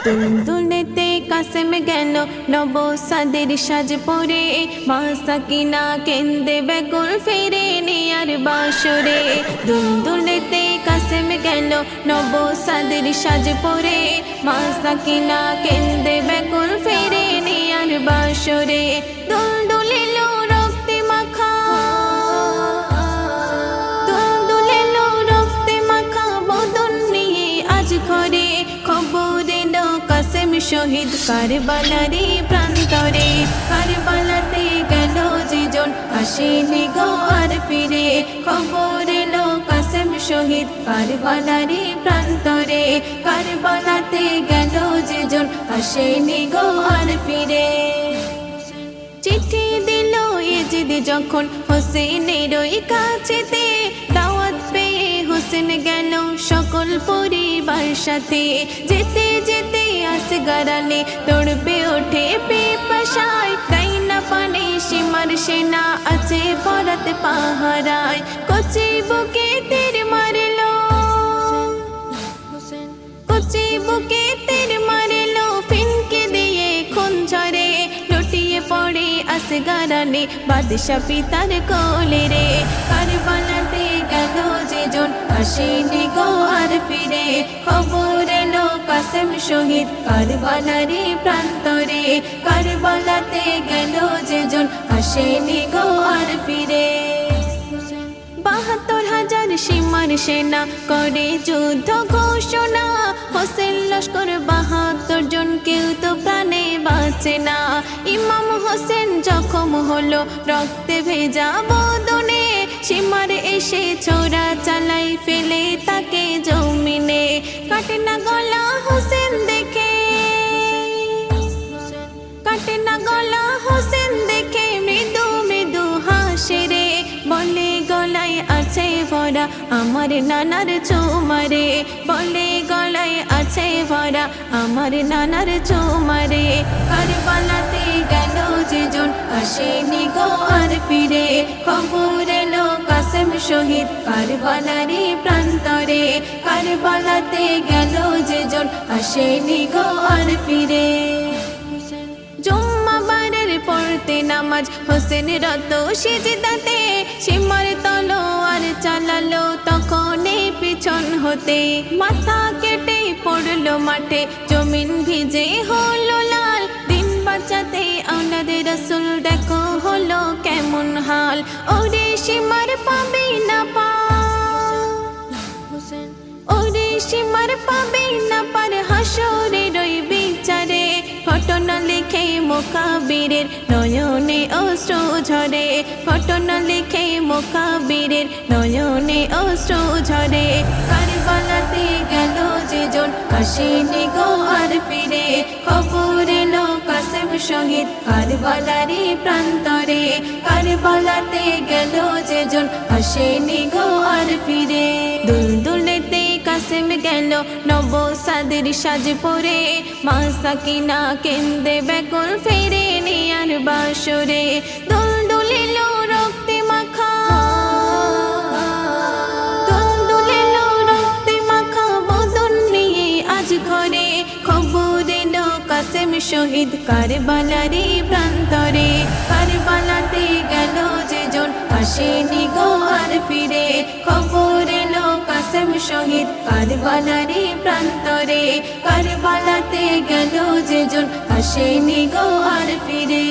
দুলদুলেতে কাসেম গেল নবসাদের সাজ পরে, মা সাকিনা কেন্দে ব্যাকুল ফিরে নেয়ার বাসরে। দুলদুলেতে কাসেম গেল নবসাদের সাজ পরে, মা সাকিনা কেন্দে ব্যাকুল ফিরে নেয়ার বাসরে। দুলদুলিল রক্তে মাখা, দুলদুলিল রক্তে মাখা বদন নিয়ে আজ ঘরে, খবর এলো কাসেম শহীদ কারবালারি প্রান্তরে। কারবালাতে গেল যেজন আসেনি গো আর ফিরে, খবর এলো কাসেম শহীদ কারবালারি প্রান্তরে। কারবালাতে গেল যেজন আসেনি গো আর ফিরে। চিঠি দিল ইয়েজিদ যখন হোসেনের ওই কাছেতে, দাওয়াত পেয়ে হোসেন গেল সকল পরিবার সাথে। যেতে যেতে আসগর আলী তড়পে ওঠে পিপাসায়, তাই না পানে সীমার সেনা আছে ফরাত পাহারায়। কচি বুকে তীর মারলো, কচি বুকে তীর মারলো, ফিনকে দিয়ে খুন ঝরে। লুটিয়ে পড়ে আসগর আলী বাদশা পিতার কোলে রে। কারবালাতে গেল যেজন আসেনি গো আর ফিরে, খবর এলো কাসেম শহীদ কারবালারি প্রান্তরে। কারবালাতে গেল যেজন আসেনি গো আর ফিরে। ৭২,০০০ সীমার সেনা করে যুদ্ধ ঘোষণা, হোসেন লস্কর ৭২ জন, কেউ তো প্রাণে বাঁচে না। ইমাম হোসেন জখম হলো রক্তে ভেজা বদনে, সীমার এসে ছোড়া চালাই ফেলে তাকে জমিনে। কাটে না গলা হোসেন দেখে, কাটে না গলা হোসেন দেখে, মৃদু মৃদু হাসে রে। বলে গলায় আছে ভরা আমার নানার চুমারে, বলে গলায় আছে ভরা আমার নানার চুমারে। কারবালাতে গেল যেজন আসেনি গো আর ফিরে, খবর এলো কাসেম শহীদ কারবালারি প্রান্তরে। কারবালাতে গেল যেজন আসেনি গো আর ফিরে। জুম্মাবারের পড়তে নামাজ হোসেন রত সিজদাতে, সীমার তলোয়ার চালালো তখনই পিছন হতে। মাথা কেটে পড়লো মাঠে, জমিন ভিজে হলো লাল। দিন বাঁচাতে আওলাদে রাসূল দেখো হলো কেমন হাল। ওরে সীমার পাবে না পার, ওরে সীমার পাবে না পার, হাসরের ওই বিচারে। ঘটনা লিখে মুকাবিরের নয়নে অশ্রু ঝরে, ঘটনা লিখে মুকাবিরের নয়নে অশ্রু ঝরে। কারবালাতে গেল যেজন আসেনি গো আর ফিরে, খবর এলো কাসেম শহীদ কারবালারি প্রান্তরে। কারবালাতে গেল যেজন আসেনি গো আর ফিরে। দুলদুলেতে কাসেম গেল নবসাদের সাজ পরে, মা সাকিনা কেন্দে ব্যাকুল ফিরে নেয়ার বাসরে। দুলদুলিল রক্তে মাখা, দুলদুলিল রক্তে মাখা বদন নিয়ে আজ ঘরে, খবর এলো কাসেম শহীদ কারবালারি প্রান্তরে। কারবালাতে গেল যেজন আসেনি গো আর ফিরে, খবর এলো কাসেম শহীদ কারবালারি প্রান্তরে। কারবালাতে গেল যেজন আসেনি গো আর ফিরে।